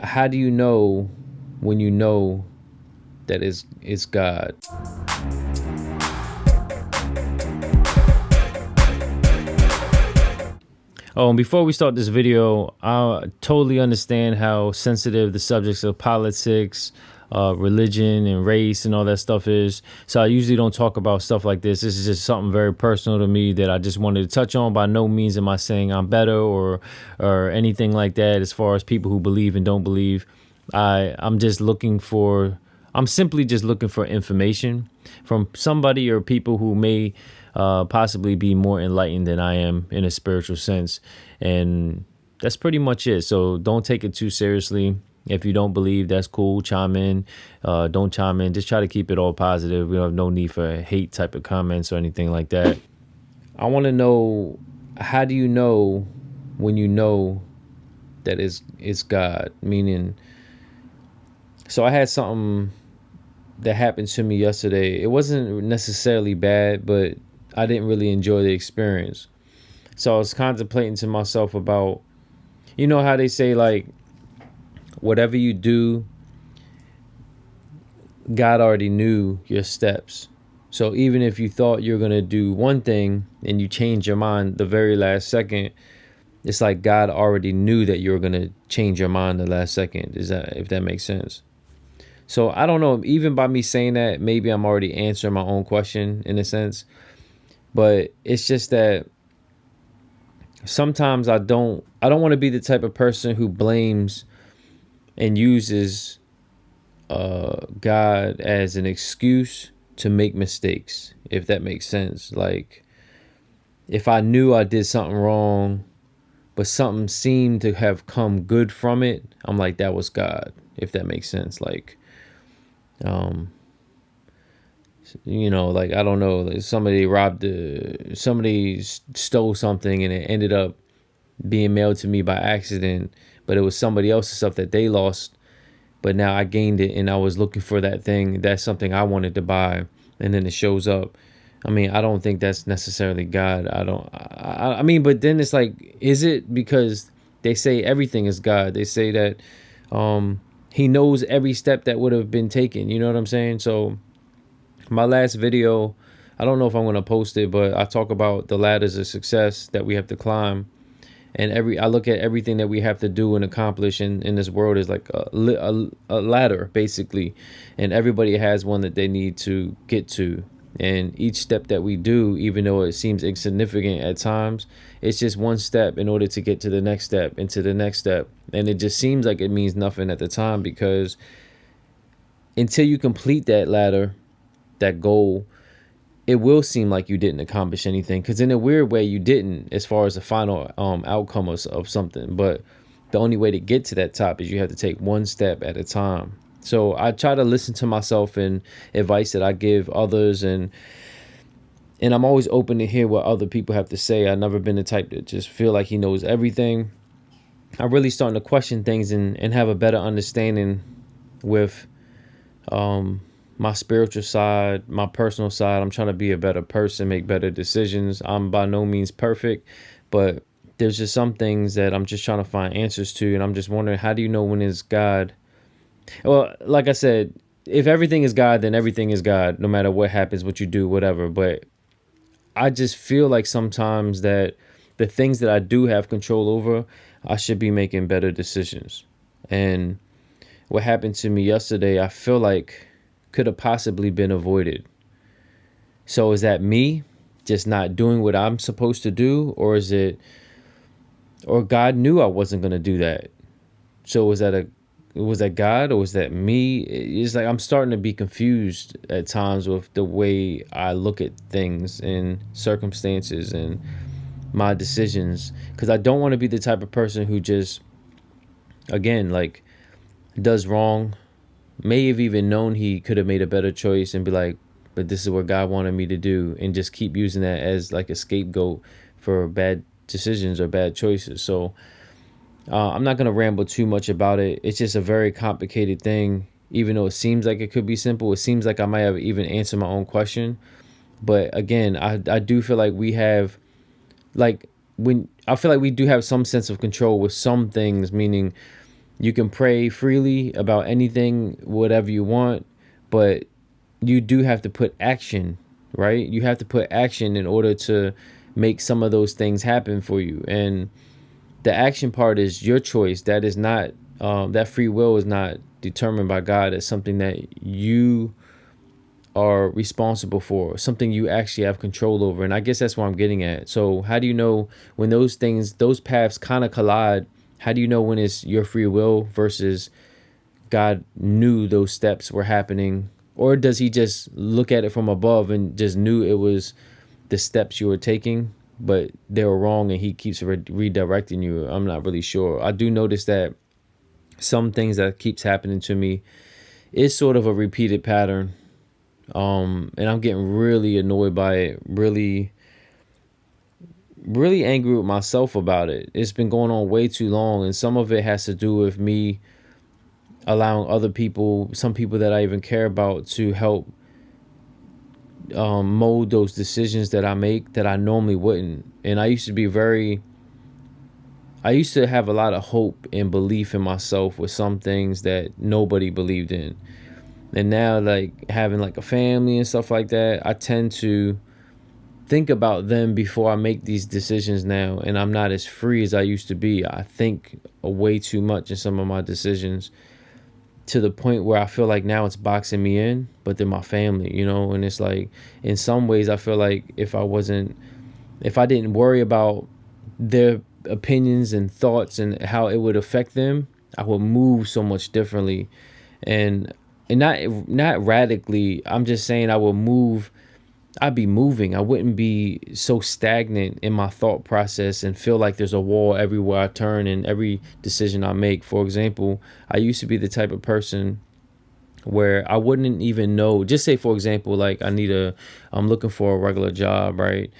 how do you know when you know that it's God? Oh, and before we start this video, I totally understand how sensitive the subjects of politics, religion, and race and all that stuff is. So I usually don't talk about stuff like this. This is just something very personal to me that I just wanted to touch on. By no means am I saying I'm better or anything like that. As far as people who believe and don't believe, I'm simply just looking for information from somebody or people who may possibly be more enlightened than I am in a spiritual sense. And that's pretty much it. So don't take it too seriously. If you don't believe, that's cool. Chime in. Don't chime in. Just try to keep it all positive. We have no need for hate type of comments or anything like that. I want to know, how do you know when you know that it's God? Meaning, so I had something that happened to me yesterday. It wasn't necessarily bad, but I didn't really enjoy the experience. So I was contemplating to myself about, you know how they say, like, whatever you do, God already knew your steps. So even if you thought you're going to do one thing and you change your mind the very last second, it's like God already knew that you were going to change your mind the last second. If that makes sense? So I don't know, even by me saying that, maybe I'm already answering my own question in a sense. But it's just that sometimes I don't want to be the type of person who blames and uses God as an excuse to make mistakes, if that makes sense. Like, if I knew I did something wrong, but something seemed to have come good from it, I'm like, that was God, if that makes sense. Like, like, I don't know, like somebody stole something and it ended up being mailed to me by accident, but it was somebody else's stuff that they lost, but now I gained it and I was looking for that thing. That's something I wanted to buy, and then it shows up. I mean, I don't think that's necessarily God. I mean, but then it's like, is it? Because they say everything is God. They say that he knows every step that would have been taken. You know what I'm saying? So my last video, I don't know if I'm going to post it, but I talk about the ladders of success that we have to climb. And I look at everything that we have to do and accomplish in this world is like a ladder, basically. And everybody has one that they need to get to. And each step that we do, even though it seems insignificant at times, it's just one step in order to get to the next step, into the next step. And it just seems like it means nothing at the time, because until you complete that ladder, that goal, it will seem like you didn't accomplish anything, because in a weird way you didn't, as far as the final outcome of something. But the only way to get to that top is you have to take one step at a time. So I try to listen to myself and advice that I give others, and I'm always open to hear what other people have to say. I've never been the type to just feel like he knows everything. I'm really starting to question things and have a better understanding with my spiritual side, my personal side. I'm trying to be a better person, make better decisions. I'm by no means perfect, but there's just some things that I'm just trying to find answers to. And I'm just wondering, how do you know when it's God? Well, like I said, if everything is God, then everything is God, no matter what happens, what you do, whatever. But I just feel like sometimes that the things that I do have control over, I should be making better decisions. And what happened to me yesterday, I feel like could have possibly been avoided. So is that me just not doing what I'm supposed to do? Or is it, or God knew I wasn't going to do that? So was that God, or was that me? It's like I'm starting to be confused at times with the way I look at things and circumstances and my decisions, because I don't want to be the type of person who just, again, like, does wrong, may have even known he could have made a better choice and be like, but this is what God wanted me to do, and just keep using that as like a scapegoat for bad decisions or bad choices. So I'm not going to ramble too much about it. It's just a very complicated thing. Even though it seems like it could be simple, it seems like I might have even answered my own question. But again, I do feel like we have, like, I feel like we do have some sense of control with some things, meaning You can pray freely about anything, whatever you want, but you do have to put action, right? You have to put action in order to make some of those things happen for you. And the action part is your choice. That is not, that free will is not determined by God. It's something that you are responsible for, something you actually have control over. And I guess that's what I'm getting at. So how do you know when those things, those paths kind of collide? How do you know when it's your free will versus God knew those steps were happening? Or does he just look at it from above and just knew it was the steps you were taking, but they were wrong and he keeps redirecting you? I'm not really sure. I do notice that some things that keeps happening to me is sort of a repeated pattern. And I'm getting really annoyed by it, really angry with myself about it. It's been going on way too long, and some of it has to do with me allowing other people, some people that I even care about, to help mold those decisions that I make that I normally wouldn't. And I used to have a lot of hope and belief in myself with some things that nobody believed in. And now, like, having like a family and stuff like that, I tend to think about them before I make these decisions now, and I'm not as free as I used to be. I think way too much in some of my decisions, to the point where I feel like now it's boxing me in, but they're my family, you know? And it's like, in some ways, I feel like if I didn't worry about their opinions and thoughts and how it would affect them, I would move so much differently. And not radically. I'm just saying I will move. I'd be moving. I wouldn't be so stagnant in my thought process and feel like there's a wall everywhere I turn and every decision I make. For example, I used to be the type of person where I wouldn't even know. Just say, for example, like I'm looking for a regular job, right?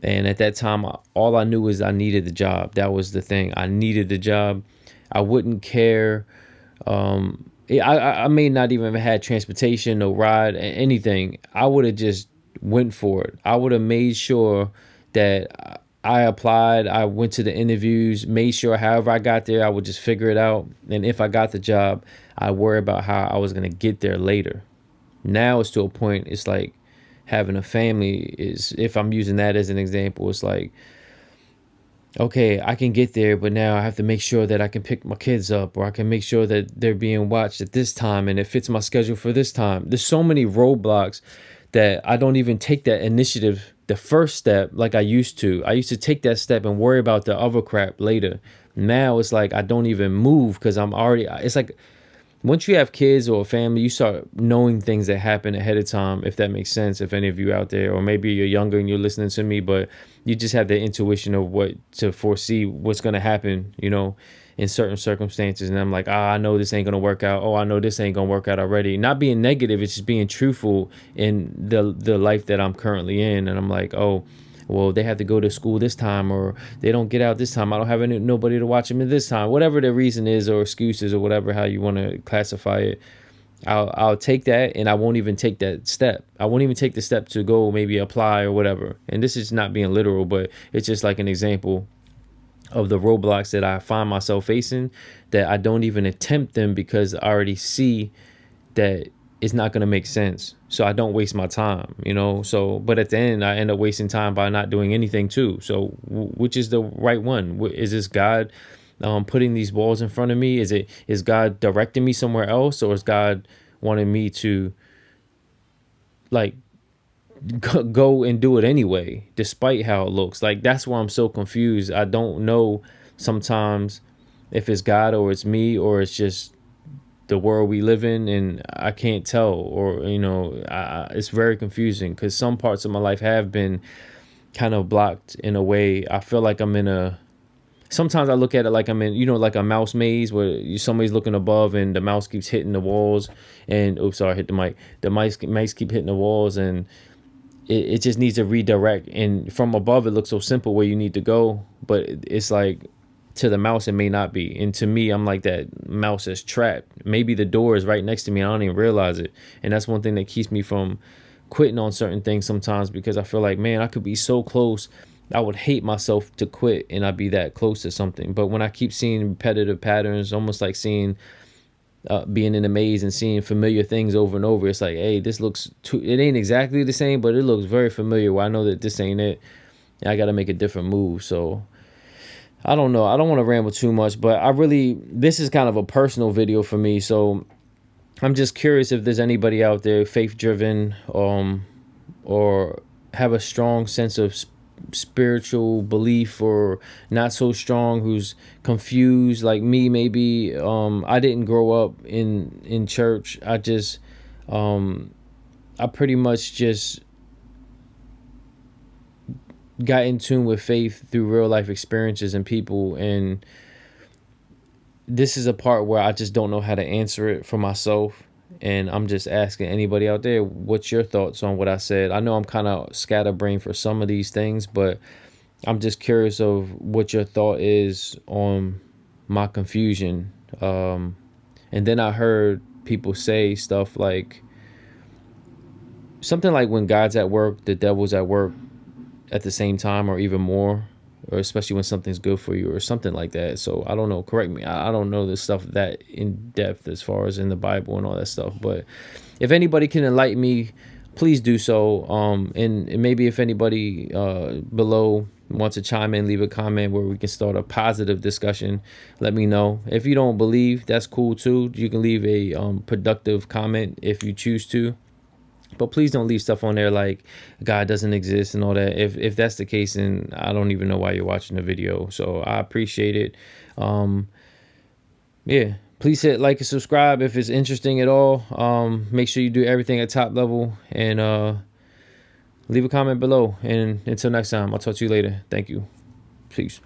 And at that time, all I knew is I needed the job. That was the thing. I needed the job. I wouldn't care. I may not even have had transportation, no ride, anything. I would have just went for it. I would have made sure that I applied. I went to the interviews, made sure however I got there, I would just figure it out. And if I got the job, I worry about how I was going to get there later. Now it's to a point, it's like having a family is, if I'm using that as an example, it's like, okay, I can get there, but now I have to make sure that I can pick my kids up, or I can make sure that they're being watched at this time and it fits my schedule for this time. There's so many roadblocks that I don't even take that initiative, the first step, like I used to. I used to take that step and worry about the other crap later. Now it's like I don't even move because it's like once you have kids or a family, you start knowing things that happen ahead of time, if that makes sense, if any of you out there, or maybe you're younger and you're listening to me, but you just have the intuition of what to foresee what's going to happen, you know, in certain circumstances. And I'm like, I know this ain't going to work out. Oh, I know this ain't going to work out already. Not being negative, it's just being truthful in the life that I'm currently in. And I'm like, oh, well, they have to go to school this time, or they don't get out this time. I don't have nobody to watch them at this time. Whatever the reason is, or excuses, or whatever, how you want to classify it, I'll take that, and I won't even take that step. I won't even take the step to go maybe apply or whatever. And this is not being literal, but it's just like an example of the roadblocks that I find myself facing, that I don't even attempt them because I already see that it's not going to make sense. So I don't waste my time, you know? So, but at the end, I end up wasting time by not doing anything too. So which is the right one? Is this God putting these walls in front of me? Is God directing me somewhere else? Or is God wanting me to like go and do it anyway, despite how it looks? Like, that's why I'm so confused. I don't know sometimes if it's God or it's me or it's just the world we live in, and I can't tell. Or, you know, it's very confusing because some parts of my life have been kind of blocked in a way. I feel like sometimes I look at it like I'm in, you know, like a mouse maze where somebody's looking above and the mouse keeps hitting the walls, and oops, sorry, I hit the mic. The mice keep hitting the walls, and it just needs to redirect. And from above, it looks so simple where you need to go, but it's like, to the mouse, it may not be. And to me, I'm like, that mouse is trapped. Maybe the door is right next to me, I don't even realize it. And that's one thing that keeps me from quitting on certain things sometimes, because I feel like, man, I could be so close I would hate myself to quit and I'd be that close to something. But when I keep seeing repetitive patterns, almost like seeing being in a maze and seeing familiar things over and over, it's like, hey, this looks too, it ain't exactly the same, but it looks very familiar, where I know that this ain't it. I got to make a different move. So I don't know. I don't want to ramble too much, but this is kind of a personal video for me. So I'm just curious if there's anybody out there faith driven, or have a strong sense of spiritual belief, or not so strong, who's confused like me maybe. I didn't grow up in church. I pretty much just got in tune with faith through real life experiences and people, and this is a part where I just don't know how to answer it for myself. And I'm just asking anybody out there, what's your thoughts on what I said? I know I'm kind of scatterbrained for some of these things, but I'm just curious of what your thought is on my confusion. And then I heard people say stuff like, something like, when God's at work, the devil's at work at the same time, or even more, or especially when something's good for you, or something like that. So I don't know, correct me, I don't know this stuff that in depth as far as in the Bible and all that stuff, but if anybody can enlighten me, please do so. And maybe if anybody below wants to chime in, leave a comment where we can start a positive discussion, let me know. If you don't believe, that's cool too. You can leave a productive comment if you choose to. But please don't leave stuff on there like God doesn't exist and all that. If that's the case, then I don't even know why you're watching the video. So I appreciate it. Yeah, please hit like and subscribe if it's interesting at all. Make sure you do everything at top level, and leave a comment below. And until next time, I'll talk to you later. Thank you. Peace.